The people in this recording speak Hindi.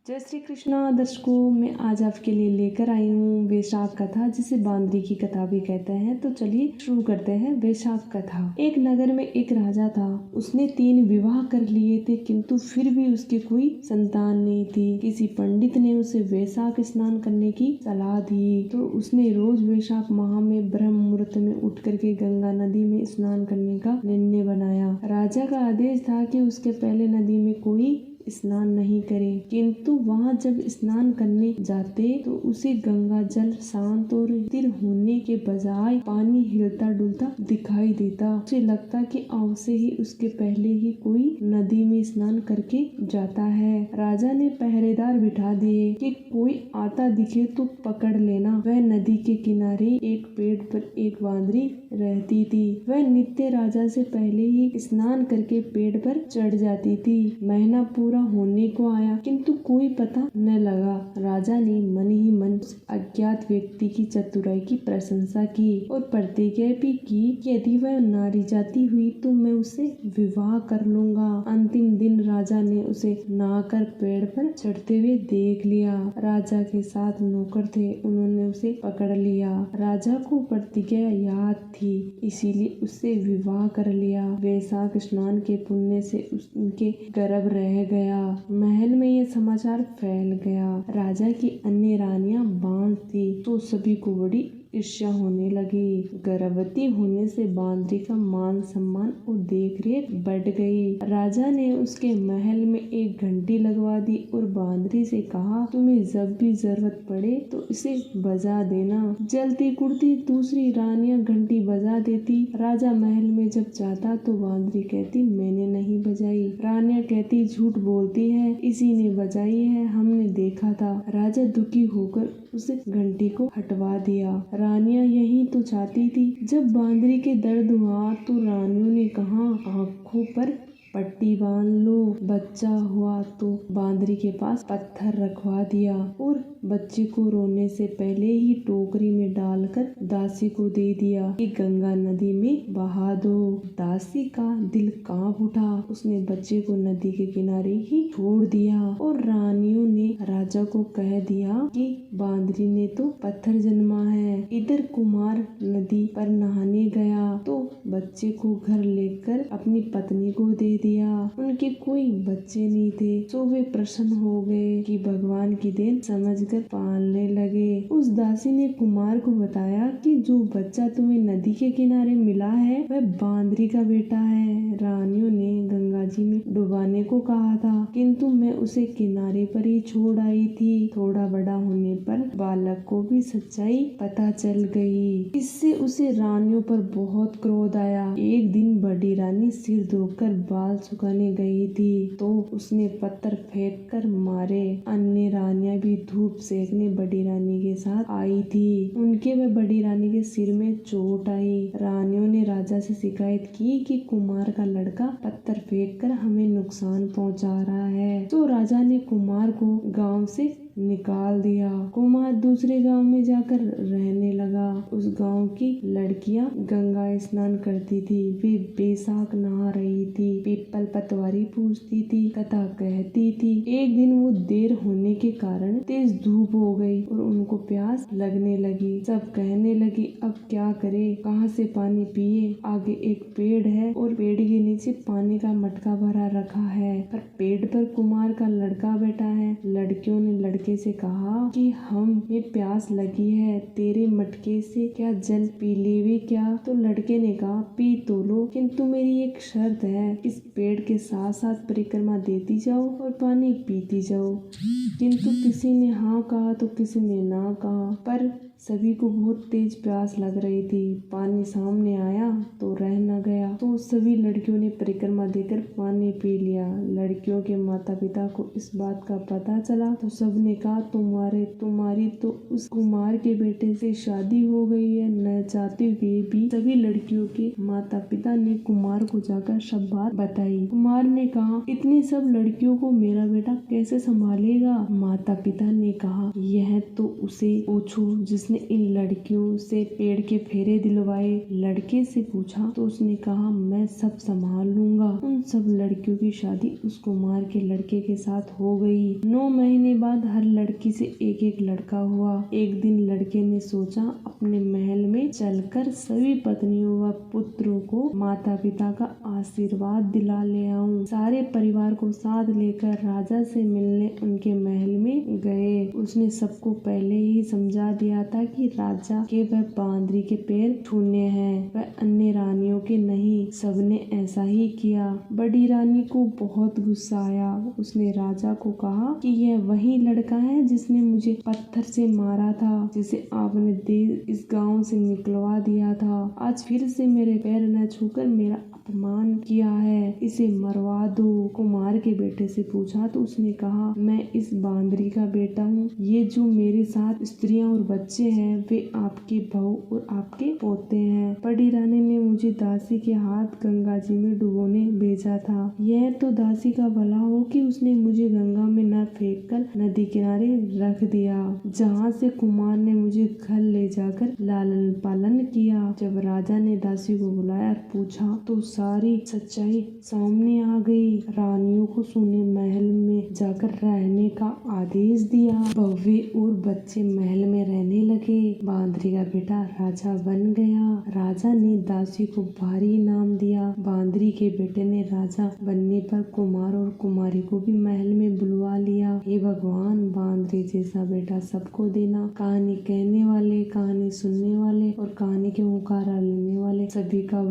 जय श्री कृष्णा दर्शकों, मैं आज आपके लिए लेकर आई हूँ वैशाख कथा, जिसे बांदरी की कथा भी कहते हैं। तो चलिए शुरू करते हैं वैशाख कथा। एक नगर में एक राजा था। उसने 3 विवाह कर लिए थे, किंतु फिर भी उसके कोई संतान नहीं थी। किसी पंडित ने उसे वैशाख स्नान करने की सलाह दी, तो उसने रोज वैशाख माह में ब्रह्म मुहूर्त में उठ करके गंगा नदी में स्नान करने का निर्णय बनाया। राजा का आदेश था कि उसके पहले नदी में कोई स्नान नहीं करे, किंतु वहाँ जब स्नान करने जाते तो उसे गंगा जल शांत और स्थिर होने के बजाय पानी हिलता डुलता दिखाई देता। उसे लगता कि अवश्य ही उसके पहले ही कोई नदी में स्नान करके जाता है। राजा ने पहरेदार बिठा दिए कि कोई आता दिखे तो पकड़ लेना। वह नदी के किनारे एक पेड़ पर एक बांदरी रहती थी। वह नित्य राजा से पहले ही स्नान करके पेड़ पर चढ़ जाती थी। महीना पूरा होने को आया, किंतु कोई पता न लगा। राजा ने मन ही मन उस अज्ञात व्यक्ति की चतुराई की प्रशंसा की और प्रतिज्ञा भी की कि यदि वह नारी जाती हुई तो मैं उसे विवाह कर लूंगा। अंतिम दिन राजा ने उसे नहाकर पेड़ पर चढ़ते हुए देख लिया। राजा के साथ नौकर थे, उन्होंने उसे पकड़ लिया। राजा को प्रतिज्ञा याद थी, इसीलिए उससे विवाह कर लिया। वैशाख स्नान के पुण्य से उनके गर्भ रह गया। महल में यह समाचार फैल गया। राजा की अन्य रानियां बांझ थी, तो सभी को बड़ी ईर्ष्या होने लगी। गर्भवती होने से बांदरी का मान सम्मान और देखरेख बढ़ गई। राजा ने उसके महल में एक घंटी लगवा दी और बांदरी से कहा, तुम्हें जब भी जरूरत पड़े तो इसे बजा देना। जलती कुड़ती दूसरी रानियां घंटी बजा देती। राजा महल में जब जाता तो बांदरी कहती, मैंने नहीं बजाई। रानियां कहती, झूठ बोलती है, इसी ने बजाई है, हमने देखा था। राजा दुखी होकर उस घंटी को हटवा दिया। रानियां यही तो चाहती थी। जब बांदरी के दर्द हुआ तो रानियों ने कहा, आँखों पर पट्टी बांध लो। बच्चा हुआ तो बांदरी के पास पत्थर रखवा दिया और बच्चे को रोने से पहले ही टोकरी में डालकर दासी को दे दिया कि गंगा नदी में बहा दो। दासी का दिल कांप उठा। उसने बच्चे को नदी के किनारे ही छोड़ दिया और रानियों ने राजा को कह दिया कि बांदरी ने तो पत्थर जन्मा है। इधर कुमार नदी पर नहाने गया तो बच्चे को घर लेकर अपनी पत्नी को दे दिया। उनके कोई बच्चे नहीं थे, तो वे प्रसन्न हो गए कि भगवान की देन समझकर पालने लगे। उस दासी ने कुमार को बताया कि जो बच्चा तुम्हें नदी के किनारे मिला है वह बांदरी का बेटा है। रानियों ने गंगा जी में डुबाने को कहा था, किंतु मैं उसे किनारे पर ही छोड़ आई थी। थोड़ा बड़ा होने पर बालक को भी सच्चाई पता चल गई। इससे उसे रानियों पर बहुत क्रोध आया। एक दिन बड़ी रानी सिर धोकर बाल सुखाने गई थी तो उसने पत्थर फेंक कर मारे। अन्य रानियां भी धूप सेकने बड़ी रानी के साथ आई थी। उनके व बड़ी रानी के सिर में चोट आई। रानियों ने राजा से शिकायत की कि कुमार का लड़का पत्थर फेंक कर हमें नुकसान पहुंचा रहा है। तो राजा ने कुमार को गांव से निकाल दिया। कुमार दूसरे गांव में जाकर रहने लगा। उस गांव की लड़कियां गंगा स्नान करती थी। वे वैशाख नहा रही थी, पीपल पतवारी पूजती थी, कथा कहती थी। एक दिन वो देर होने के कारण तेज धूप हो गई और उनको प्यास लगने लगी। सब कहने लगी, अब क्या करे, कहाँ से पानी पिए। आगे एक पेड़ है और पेड़ के नीचे पानी का मटका भरा रखा है, पर पेड़ पर कुमार का लड़का बैठा है। लड़कियों ने लड़के से कहा कि हमें प्यास लगी है, तेरे मटके से क्या जल पी लेवे क्या। तो लड़के ने कहा, पी तो लो, किंतु मेरी एक शर्त है, इस पेड़ के साथ साथ परिक्रमा देती जाओ और पानी पीती जाओ। किंतु किसी ने हाँ कहा तो किसी ने ना कहा, पर सभी को बहुत तेज प्यास लग रही थी। पानी सामने आया तो रह न गया, तो सभी लड़कियों ने परिक्रमा देकर पानी पी लिया। लड़कियों के माता पिता को इस बात का पता चला तो सबने कहा, तुम्हारी तो उस कुमार के बेटे से शादी हो गई है। न चाहते हुए भी सभी लड़कियों के माता पिता ने कुमार को जाकर सब बात बताई। कुमार ने कहा, इतनी सब लड़कियों को मेरा बेटा कैसे संभालेगा। माता पिता ने कहा, यह तो उसे पूछो जिसने उसने इन लड़कियों से पेड़ के फेरे दिलवाए। लड़के से पूछा तो उसने कहा मैं सब संभाल लूंगा। उन सब लड़कियों की शादी उस कुमार के लड़के के साथ हो गई। 9 महीने बाद हर लड़की से एक एक लड़का हुआ। एक दिन लड़के ने सोचा अपने महल में चलकर सभी पत्नियों व पुत्रों को माता पिता का आशीर्वाद दिला ले आऊं। सारे परिवार को साथ लेकर राजा से मिलने उनके महल में गए। उसने सबको पहले ही समझा दिया था कि राजा के वह बांदरी के पैर छूने हैं, वह अन्य रानियों के नहीं। सबने ऐसा ही किया। बड़ी रानी को बहुत गुस्सा आया। उसने राजा को कहा कि यह वही लड़का है जिसने मुझे पत्थर से मारा था, जिसे आपने इस गांव से निकलवा दिया था। आज फिर से मेरे पैर न छूकर मेरा अपमान किया है, इसे मरवा दो। कुमार के बेटे से पूछा तो उसने कहा मैं इस बांदरी का बेटा हूँ। ये जो मेरे साथ स्त्रियां और बच्चे हैं वे आपके बहू और आपके पोते हैं। बड़ी रानी ने मुझे दासी के हाथ गंगा जी में डुबोने भेजा था। यह तो दासी का भला हो कि उसने मुझे गंगा में न फेंक कर नदी किनारे रख दिया, जहाँ से कुमार ने मुझे घर ले जाकर लालन पालन किया। जब राजा ने दासी को बुलाया और पूछा तो सारी सच्चाई सामने आ गई। रानियों को सोने महल में जाकर रहने का आदेश दिया। बहू और बच्चे महल में रहने लगे। बांदरी का बेटा राजा बन गया। राजा ने दासी को भारी इनाम दिया। बांदरी के बेटे ने राजा बनने पर कुमार और कुमारी को भी महल में बुलवा लिया। हे भगवान, बांदरी जैसा बेटा सबको देना। कहानी कहने वाले, कहानी सुनने वाले और कहानी के मुकारा लेने वाले सभी का